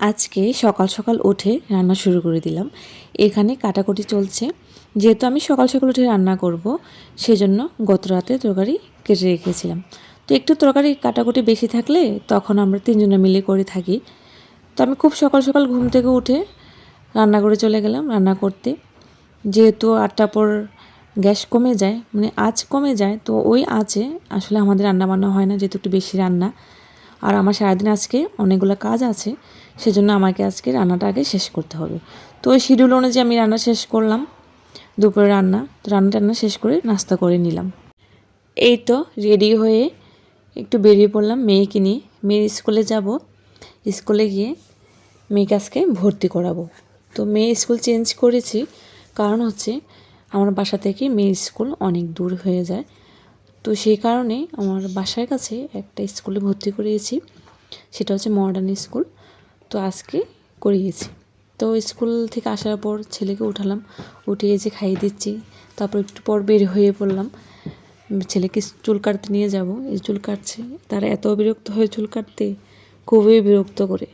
আজকে সকাল সকাল উঠে রান্না শুরু করে দিলাম। এখানে কাটাকুটি চলছে। যেহেতু আমি সকাল সকাল উঠে রান্না করব, সেজন্য গত রাতে তরকারি কেটে রেখেছিলাম। তো একটু তরকারি কাটাকুটি বেশি থাকলে তখন আমরা তিনজনে মিলে করে থাকি। তো আমি খুব সকাল সকাল ঘুম থেকে উঠে রান্না করে চলে গেলাম রান্না করতে। যেহেতু 8টার পর গ্যাস কমে যায়, মানে আঁচ কমে যায়, তো ওই আঁচে আসলে আমাদের রান্না বান্না হয় না, যেহেতু একটু বেশি রান্না। আর আমার সারাদিন আজকে অনেকগুলো কাজ আছে, সেজন্য আমাকে আজকে রান্নাটা আগে শেষ করতে হবে। তো ওই শিডিউল অনুযায়ী আমি রান্না শেষ করলাম, দুপুরে রান্না। তো রান্না শেষ করে নাস্তা করে নিলাম। এই তো রেডি হয়ে একটু বেরিয়ে পড়লাম মেয়েকে নিয়ে। মেয়ের স্কুলে যাব, স্কুলে গিয়ে মেয়েকে আজকে ভর্তি করাবো। তো মেয়ে স্কুল চেঞ্জ করেছি, কারণ হচ্ছে আমার বাসা থেকে মেয়ের স্কুল অনেক দূর হয়ে যায়। তো সেই কারণে আমার বাসার কাছে একটা স্কুলে ভর্তি করিয়েছি, সেটা হচ্ছে মডার্ন স্কুল। তো আজকে করিয়েছি। তো স্কুল থেকে আসার পর ছেলেকে উঠালাম, উঠিয়ে যে খাইয়ে দিচ্ছি, তারপর একটু পর বের হয়ে পড়লাম। ছেলেকে চুল কাটতে নিয়ে যাব, এই চুল কাটছে। তারা এত বিরক্ত হয়ে চুল কাটতে, খুবই বিরক্ত করে।